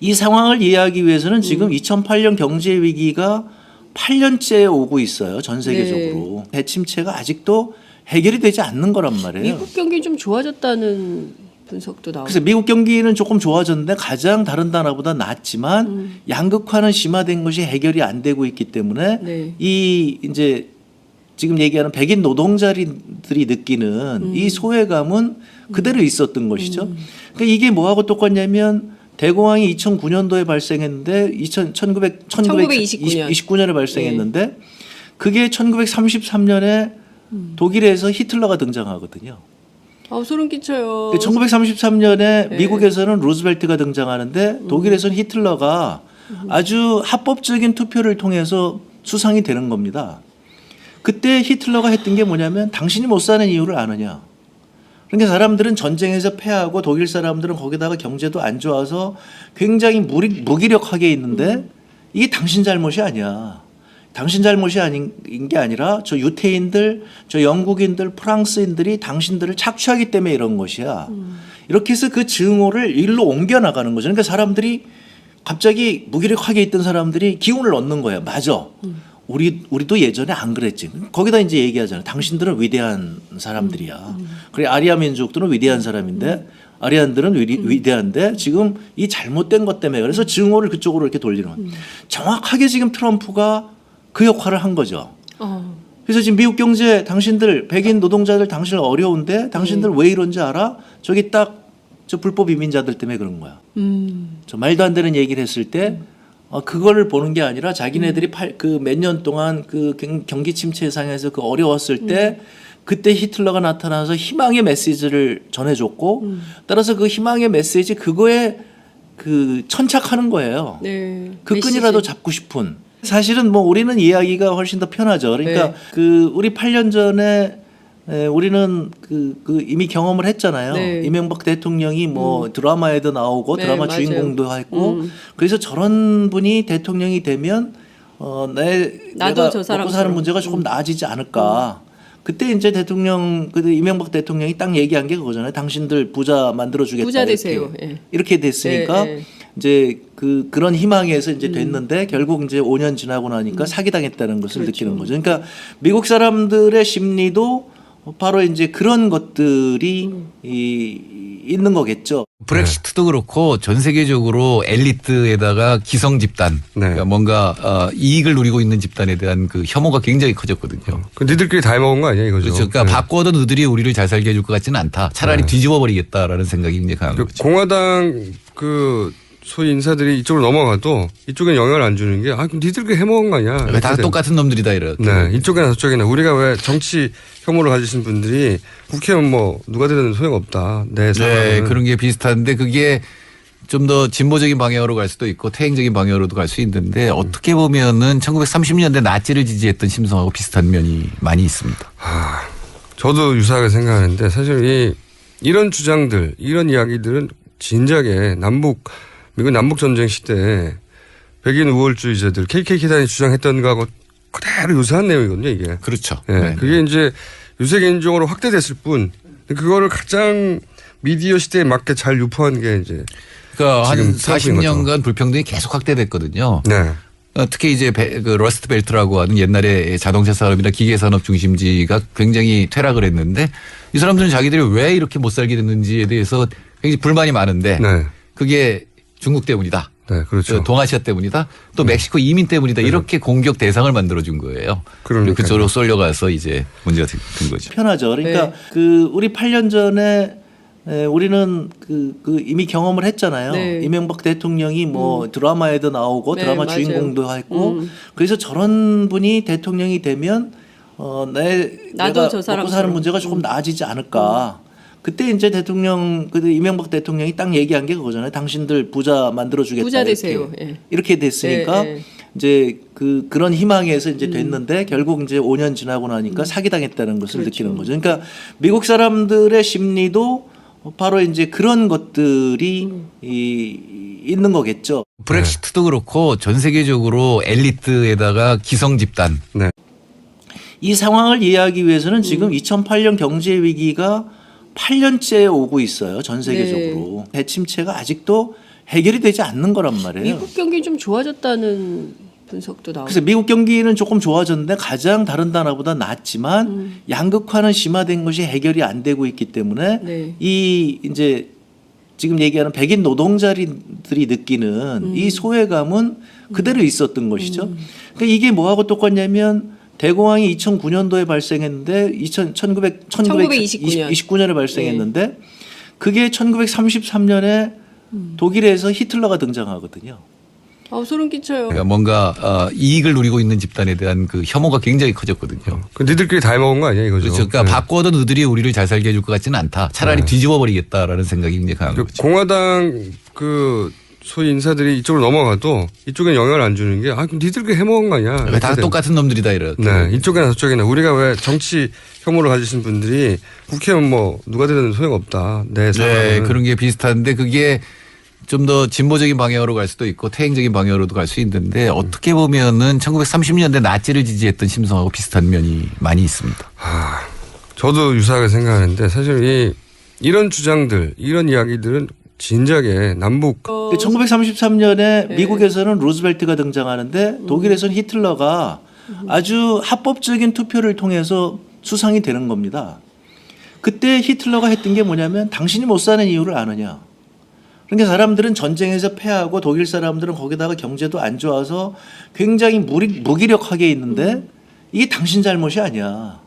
이 상황을 이해하기 위해서는 지금 2008년 경제 위기가 8년째 오고 있어요. 전 세계적으로. 대침체가 아직도 해결이 되지 않는 거란 말이에요. 미국 경기 좀 좋아졌다는 분석도 나오고. 그래서 미국 경기는 조금 좋아졌는데 가장 다른 나라보다 낫지만 양극화는 심화된 것이 해결이 안 되고 있기 때문에 네. 이 이제 지금 얘기하는 백인 노동자들이 느끼는 이 소외감은 그대로 있었던 것이죠. 그러니까 이게 뭐하고 똑같냐면 대공황이 2009년도에 발생했는데 1929년에 발생했는데 그게 1933년에 독일에서 히틀러가 등장하거든요. 소름 끼쳐요. 1933년에 미국에서는 루즈벨트가 등장하는데 독일에서는 히틀러가 아주 합법적인 투표를 통해서 수상이 되는 겁니다. 그때 히틀러가 했던 게 뭐냐면 당신이 못 사는 이유를 아느냐. 그러니까 사람들은 전쟁에서 패하고 독일 사람들은 거기다가 경제도 안 좋아서 굉장히 무기력하게 있는데 이게 당신 잘못이 아니야. 당신 잘못이 아닌 게 아니라 저 유태인들, 저 영국인들, 프랑스인들이 당신들을 착취하기 때문에 이런 것이야. 이렇게 해서 그 증오를 일로 옮겨 나가는 거죠. 그러니까 사람들이 갑자기 무기력하게 있던 사람들이 기운을 얻는 거예요. 맞아. 우리도 예전에 안 그랬지. 거기다 이제 얘기하잖아요. 당신들은 위대한 사람들이야. 그래 아리아 민족들은 위대한 사람인데 아리안들은 위대한데 지금 이 잘못된 것 때문에 그래서 증오를 그쪽으로 이렇게 돌리는 거예요. 정확하게 지금 트럼프가 그 역할을 한 거죠. 그래서 지금 미국 경제 당신들 백인 노동자들 당신 어려운데 당신들 왜 이런지 알아? 저기 딱 저 불법 이민자들 때문에 그런 거야. 저 말도 안 되는 얘기를 했을 때 그거를 보는 게 아니라 자기네들이 그 몇 년 동안 그 경기 침체 상에서 그 어려웠을 때 그때 히틀러가 나타나서 희망의 메시지를 전해줬고 따라서 그 희망의 메시지 그거에 그 천착하는 거예요. 네. 그 끈이라도 잡고 싶은. 사실은 뭐 우리는 이야기가 훨씬 더 편하죠. 그러니까 네. 그 우리 8년 전에 우리는 그 이미 경험을 했잖아요. 네. 이명박 대통령이 뭐 드라마에도 나오고 네, 드라마 맞아요. 주인공도 했고 그래서 저런 분이 대통령이 되면 내가 저 먹고 사람처럼. 사는 문제가 조금 나아지지 않을까. 그때 이제 이명박 대통령이 딱 얘기한 게 그거잖아요. 당신들 부자 만들어주겠다. 부자 되세요. 이렇게 됐으니까 예, 예. 이제 그런 희망에서 이제 됐는데 결국 이제 5년 지나고 나니까 사기당했다는 것을 느끼는 거죠. 그러니까 미국 사람들의 심리도 바로 이제 그런 것들이 있는 거겠죠. 브렉시트도 그렇고 전 세계적으로 엘리트에다가 기성 집단, 그러니까 뭔가 이익을 누리고 있는 집단에 대한 그 혐오가 굉장히 커졌거든요. 그 니들끼리 다 해먹은 거 아니야 이거죠? 그렇죠. 그러니까 바꿔도 너들이 우리를 잘 살게 해줄 것 같지는 않다. 차라리 뒤집어 버리겠다라는 생각이 굉장히 강한 거죠. 공화당 그 소위 인사들이 이쪽으로 넘어가도 이쪽에 영향을 안 주는 게 그럼 니들끼리 해먹은 거 아니야? 그러니까 다 똑같은 놈들이다 이렇게. 네, 이쪽이나 저쪽이나 우리가 왜 정치 혐오를 가지신 분들이 국회의원 뭐 누가 되든 소용없다. 네, 그런 게 비슷한데 그게 좀 더 진보적인 방향으로 갈 수도 있고 퇴행적인 방향으로도 갈 수 있는데 어떻게 보면은 1930년대 나치를 지지했던 심성하고 비슷한 면이 많이 있습니다. 저도 유사하게 생각하는데 사실 이런 주장들, 이런 이야기들은 진작에 미국 남북전쟁 시대에 백인 우월주의자들 KKK단이 주장했던 거하고 그대로 유사한 내용이거든요, 이게. 그렇죠. 예, 네. 그게 이제 유색인종으로 확대됐을 뿐 그거를 가장 미디어 시대에 맞게 잘 유포한 게 이제 그러니까 한 지금 트럼프인 40년간 불평등이 계속 확대됐거든요. 네. 특히 이제 그 러스트 벨트라고 하는 옛날에 자동차 산업이나 기계 산업 중심지가 굉장히 퇴락을 했는데 이 사람들은 자기들이 왜 이렇게 못 살게 됐는지에 대해서 굉장히 불만이 많은데 네. 그게 중국 때문이다. 네, 그렇죠. 동아시아 때문이다. 또 멕시코 이민 때문이다. 이렇게 공격 대상을 만들어준 거예요. 그리고 그쪽으로 쏠려가서 이제 문제가 된 거죠. 편하죠. 그러니까 우리 8년 전에 우리는 이미 경험을 했잖아요. 네. 이명박 대통령이 뭐 드라마에도 나오고 네, 드라마 맞아요. 주인공도 했고 그래서 저런 분이 대통령이 되면 내가 저 먹고 사람처럼. 사는 문제가 조금 나아지지 않을까. 그때 이제 이명박 대통령이 딱 얘기한 게 그거잖아요. 당신들 부자 만들어주겠다. 부자 되세요. 이렇게 됐으니까 이제 그런 희망에서 이제 됐는데 결국 이제 5년 지나고 나니까 사기당했다는 것을 느끼는 거죠. 그러니까 미국 사람들의 심리도 바로 이제 그런 것들이 있는 거겠죠. 브렉시트도 그렇고 전 세계적으로 엘리트에다가 기성 집단. 네. 이 상황을 이해하기 위해서는 지금 2008년 경제 위기가 8년째 오고 있어요. 전 세계적으로. 대침체가 아직도 해결이 되지 않는 거란 말이에요. 미국 경기 좀 좋아졌다는 분석도 나오고. 그래서 미국 경기는 조금 좋아졌는데 가장 다른 나라보다 낫지만 양극화는 심화된 것이 해결이 안 되고 있기 때문에 네. 이 이제 지금 얘기하는 백인 노동자들이 느끼는 이 소외감은 그대로 있었던 것이죠. 그러니까 이게 뭐하고 똑같냐면 대공황이 2009년도에 발생했는데 1929년에 발생했는데 그게 1933년에 독일에서 히틀러가 등장하거든요. 소름 끼쳐요. 그러니까 뭔가 이익을 누리고 있는 집단에 대한 그 혐오가 굉장히 커졌거든요. 그 니들끼리 다 해먹은 거 아니야 이거죠? 그렇죠. 그러니까 바꿔도 너들이 우리를 잘 살게 해줄 것 같지는 않다. 차라리 뒤집어 버리겠다라는 생각이 굉장히 강한 그 거죠. 공화당 그 소위 인사들이 이쪽으로 넘어가도 이쪽엔 영향을 안 주는 게 그럼 니들끼리 해먹은 거 아니야? 그러니까 다 똑같은 놈들이다 이렇게. 네, 이쪽이나 저쪽이나 우리가 왜 정치 혐오를 가지신 분들이 국회의원 뭐 누가 되든 소용없다. 내 네, 생각은. 그런 게 비슷한데 그게 좀 더 진보적인 방향으로 갈 수도 있고 퇴행적인 방향으로도 갈 수 있는데 어떻게 보면은 1930년대 나치를 지지했던 심성하고 비슷한 면이 많이 있습니다. 저도 유사하게 생각하는데 사실 이런 주장들, 이런 이야기들은 진작에 남북 1933년에 미국에서는 루즈벨트가 등장하는데 독일에서는 히틀러가 아주 합법적인 투표를 통해서 수상이 되는 겁니다. 그때 히틀러가 했던 게 뭐냐면 당신이 못 사는 이유를 아느냐. 그러니까 사람들은 전쟁에서 패하고 독일 사람들은 거기다가 경제도 안 좋아서 굉장히 무기력하게 있는데 이게 당신 잘못이 아니야.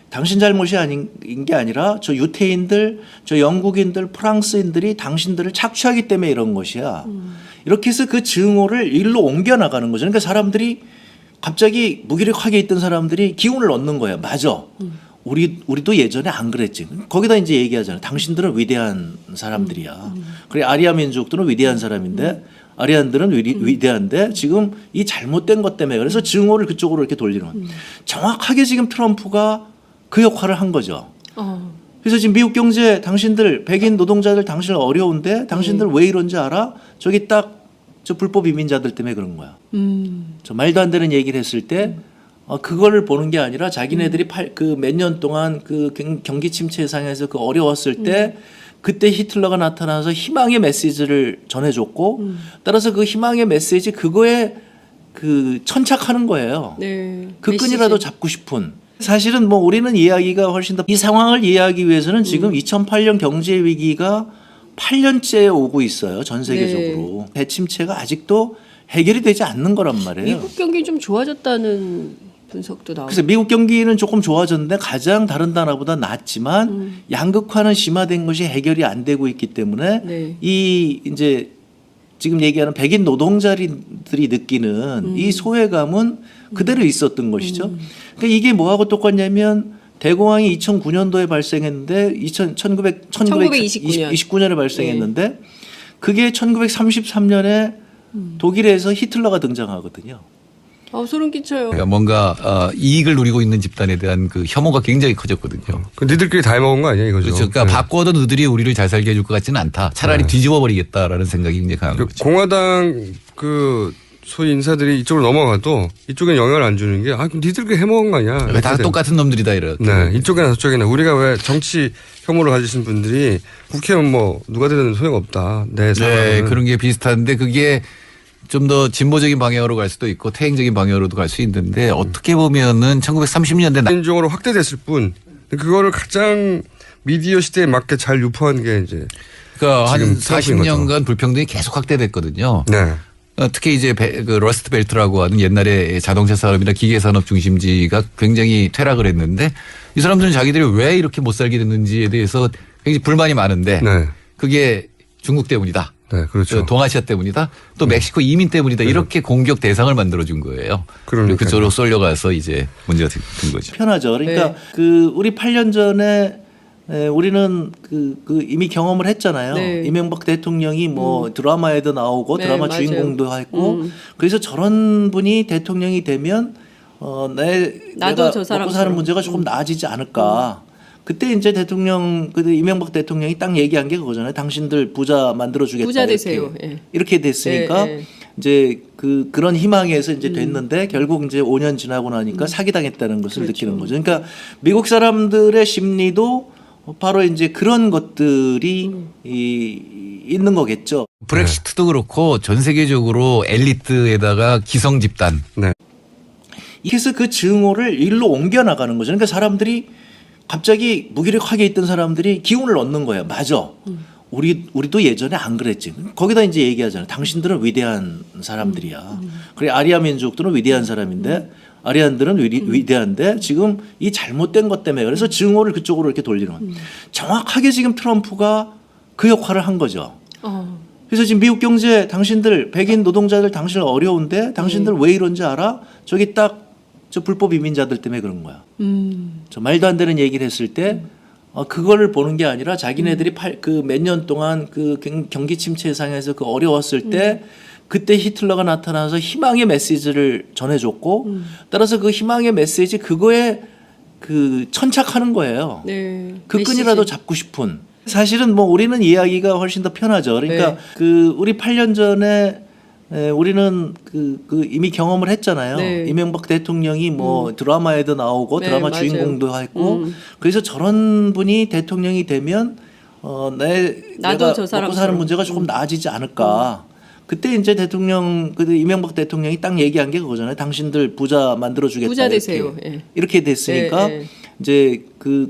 당신 잘못이 아닌 게 아니라 저 유태인들, 저 영국인들, 프랑스인들이 당신들을 착취하기 때문에 이런 것이야. 이렇게 해서 그 증오를 일로 옮겨 나가는 거죠. 그러니까 사람들이 갑자기 무기력하게 있던 사람들이 기운을 얻는 거예요. 맞아. 우리도 예전에 안 그랬지. 거기다 이제 얘기하잖아요. 당신들은 위대한 사람들이야. 그래 아리아 민족들은 위대한 사람인데 아리안들은 위대한데 지금 이 잘못된 것 때문에 그래서 증오를 그쪽으로 이렇게 돌리는 거예요. 정확하게 지금 트럼프가 그 역할을 한 거죠. 그래서 지금 미국 경제 당신들 백인 노동자들 당신 어려운데 당신들 왜 이런지 알아? 저기 딱 저 불법 이민자들 때문에 그런 거야. 저 말도 안 되는 얘기를 했을 때 그거를 보는 게 아니라 자기네들이 그 몇 년 동안 그 경기 침체 상에서 그 어려웠을 때 그때 히틀러가 나타나서 희망의 메시지를 전해줬고 따라서 그 희망의 메시지 그거에 그 천착하는 거예요. 네. 그 끈이라도 잡고 싶은. 사실은 뭐 우리는 이야기가 훨씬 더 이 상황을 이해하기 위해서는 지금 2008년 경제 위기가 8년째 오고 있어요. 전 세계적으로. 대침체가 아직도 해결이 되지 않는 거란 말이에요. 미국 경기 좀 좋아졌다는 분석도 나오고. 그래서 미국 경기는 조금 좋아졌는데 가장 다른 나라보다 낫지만 양극화는 심화된 것이 해결이 안 되고 있기 때문에 네. 이 이제 지금 얘기하는 백인 노동자들이 느끼는 이 소외감은 그대로 있었던 것이죠. 그러니까 이게 뭐하고 똑같냐면 대공황이 2009년도에 발생했는데 1929년에 발생했는데 그게 1933년에 독일에서 히틀러가 등장하거든요. 소름 끼쳐요. 그러니까 뭔가 이익을 누리고 있는 집단에 대한 그 혐오가 굉장히 커졌거든요. 그 니들끼리 다 해먹은 거 아니야 이거죠? 그렇죠. 그러니까 바꿔도 너들이 우리를 잘 살게 해줄 것 같지는 않다. 차라리 뒤집어 버리겠다라는 생각이 굉장히 강한 거죠. 공화당 그 소위 인사들이 이쪽으로 넘어가도 이쪽엔 영향을 안 주는 게 그럼 니들끼리 해먹은 거 아니야? 그러니까 다 똑같은 놈들이다 이렇게. 네, 이쪽이나 저쪽이나 우리가 왜 정치 혐오를 가지신 분들이 국회의원 뭐 누가 되든 소용없다. 내 생각은. 네, 그런 게 비슷한데 그게 좀 더 진보적인 방향으로 갈 수도 있고 퇴행적인 방향으로도 갈 수 있는데 어떻게 보면은 1930년대 인종으로 확대됐을 뿐 그거를 가장 미디어 시대에 맞게 잘 유포한 게 이제 그러니까 한 지금 트럼프인 40년간 불평등이 계속 확대됐거든요. 네. 특히 이제 그 러스트 벨트라고 하는 옛날에 자동차 산업이나 기계 산업 중심지가 굉장히 퇴락을 했는데 이 사람들은 자기들이 왜 이렇게 못 살게 됐는지에 대해서 굉장히 불만이 많은데 네. 그게 중국 때문이다. 네, 그렇죠. 동아시아 때문이다. 또 멕시코 이민 때문이다. 이렇게 공격 대상을 만들어준 거예요. 그러니까요. 그쪽으로 쏠려가서 이제 문제가 된 거죠. 편하죠. 그러니까 네. 그 우리 8년 전에 우리는 그 이미 경험을 했잖아요. 네. 이명박 대통령이 뭐 드라마에도 나오고 네, 드라마 맞아요. 주인공도 했고 그래서 저런 분이 대통령이 되면 나도 내가 저 먹고 사람처럼. 사는 문제가 조금 나아지지 않을까. 그때 이제 이명박 대통령이 딱 얘기한 게 그거잖아요. 당신들 부자 만들어주겠다. 부자 되세요. 이렇게 됐으니까 예, 예. 이제 그런 희망에서 이제 됐는데 결국 이제 5년 지나고 나니까 사기당했다는 것을 그렇죠. 느끼는 거죠. 그러니까 미국 사람들의 심리도 바로 이제 그런 것들이 있는 거겠죠. 브렉시트도 그렇고 전 세계적으로 엘리트에다가 기성 집단. 네. 그래서 그 증오를 일로 옮겨 나가는 거죠. 그러니까 사람들이 갑자기 무기력하게 있던 사람들이 기운을 얻는 거예요. 맞아. 우리도 예전에 안 그랬지. 거기다 이제 얘기하잖아요. 당신들은 위대한 사람들이야. 그래 아리아 민족들은 위대한 사람인데 아리안들은 위대한데 지금 이 잘못된 것 때문에 그래서 증오를 그쪽으로 이렇게 돌리는 거예요. 정확하게 지금 트럼프가 그 역할을 한 거죠. 그래서 지금 미국 경제 당신들 백인 노동자들 당신 어려운데 당신들 왜 이런지 알아? 저기 딱 저 불법 이민자들 때문에 그런 거야. 저 말도 안 되는 얘기를 했을 때 그거를 보는 게 아니라 자기네들이 그 몇 년 동안 그 경기 침체 상에서 그 어려웠을 때 그때 히틀러가 나타나서 희망의 메시지를 전해줬고 따라서 그 희망의 메시지 그거에 그 천착하는 거예요. 네. 그 끈이라도 잡고 싶은. 사실은 뭐 우리는 이야기가 훨씬 더 편하죠. 그러니까 네. 그 우리 8년 전에 우리는 그 이미 경험을 했잖아요. 네. 이명박 대통령이 뭐 드라마에도 나오고 네, 드라마 맞아요. 주인공도 했고 그래서 저런 분이 대통령이 되면 내가 저 먹고 사람처럼. 사는 문제가 조금 나아지지 않을까. 그때 이제 대통령 그 이명박 대통령이 딱 얘기한 게 그거잖아요. 당신들 부자 만들어 주겠다. 부자 되세요. 예. 이렇게 됐으니까 네, 네. 이제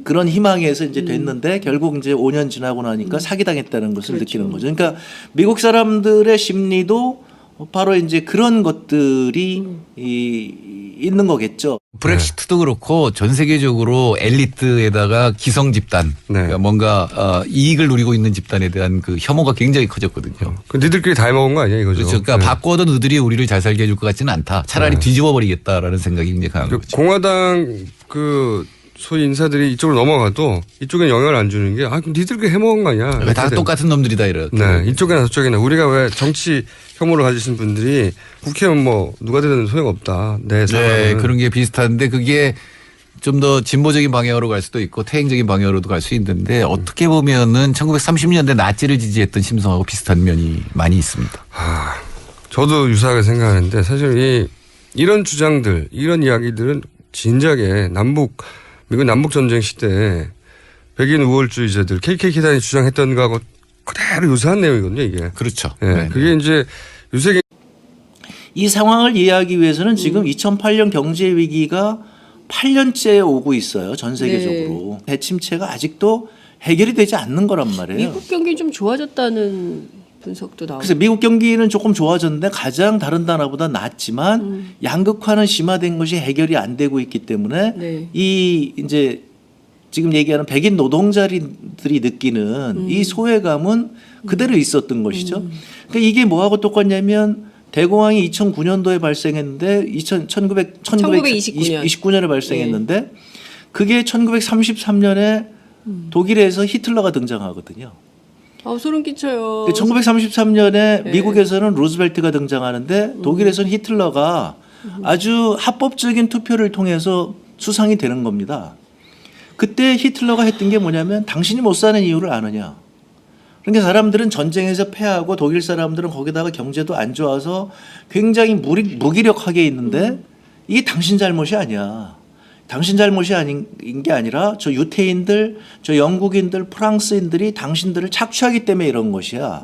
그런 희망에서 이제 됐는데 결국 이제 5년 지나고 나니까 사기당했다는 것을 그렇죠. 느끼는 거죠. 그러니까 미국 사람들의 심리도 바로 이제 그런 것들이 있는 거겠죠. 브렉시트도 그렇고 전 세계적으로 엘리트에다가 기성 집단. 네. 그러니까 뭔가 이익을 누리고 있는 집단에 대한 그 혐오가 굉장히 커졌거든요. 그 니들끼리 다 해먹은 거 아니야 이거죠? 그렇죠. 그러니까 네. 바꿔도 너희들이 우리를 잘 살게 해줄 것 같지는 않다. 차라리 뒤집어 버리겠다라는 생각이 굉장히 강한 그 거죠. 공화당 그 소위 인사들이 이쪽으로 넘어가도 이쪽엔 영향을 안 주는 게 그럼 니들끼리 해먹은 거 아니야? 다 이렇게 똑같은 놈들이다 이렇게. 네, 이쪽이나 저쪽이나 우리가 왜 정치 혐오를 가지신 분들이 국회의원 뭐 누가 되든 소용없다. 내 네, 상황은. 그런 게 비슷한데 그게 좀 더 진보적인 방향으로 갈 수도 있고 퇴행적인 방향으로도 갈 수 있는데 어떻게 보면은 1930년대 나치를 지지했던 심성하고 비슷한 면이 많이 있습니다. 저도 유사하게 생각하는데 사실 이런 주장들, 이런 이야기들은 진작에 미국 남북 전쟁 시대에 백인 우월주의자들 KKK단이 주장했던 거하고 그대로 유사한 내용이거든요, 이게. 그렇죠. 예, 네. 그게 이제 유세계 이 상황을 이해하기 위해서는 지금 2008년 경제 위기가 8년째 오고 있어요. 전 세계적으로. 대침체가 아직도 해결이 되지 않는 거란 말이에요. 미국 경기 좀 좋아졌다는 분석도 나오고. 그래서 미국 경기는 조금 좋아졌는데 가장 다른 나라보다 낫지만 양극화는 심화된 것이 해결이 안 되고 있기 때문에 네. 이 이제 지금 얘기하는 백인 노동자들이 느끼는 이 소외감은 그대로 있었던 것이죠. 그러니까 이게 뭐하고 똑같냐면 대공황이 2009년도에 발생했는데 1929년에 발생했는데 그게 1933년에 독일에서 히틀러가 등장하거든요. 소름 끼쳐요. 1933년에 네. 미국에서는 루즈벨트가 등장하는데 독일에서는 히틀러가 아주 합법적인 투표를 통해서 수상이 되는 겁니다. 그때 히틀러가 했던 게 뭐냐면 당신이 못 사는 이유를 아느냐. 그러니까 사람들은 전쟁에서 패하고 독일 사람들은 거기다가 경제도 안 좋아서 굉장히 무기력하게 있는데 이게 당신 잘못이 아니야. 당신 잘못이 아닌 게 아니라 저 유태인들, 저 영국인들, 프랑스인들이 당신들을 착취하기 때문에 이런 것이야.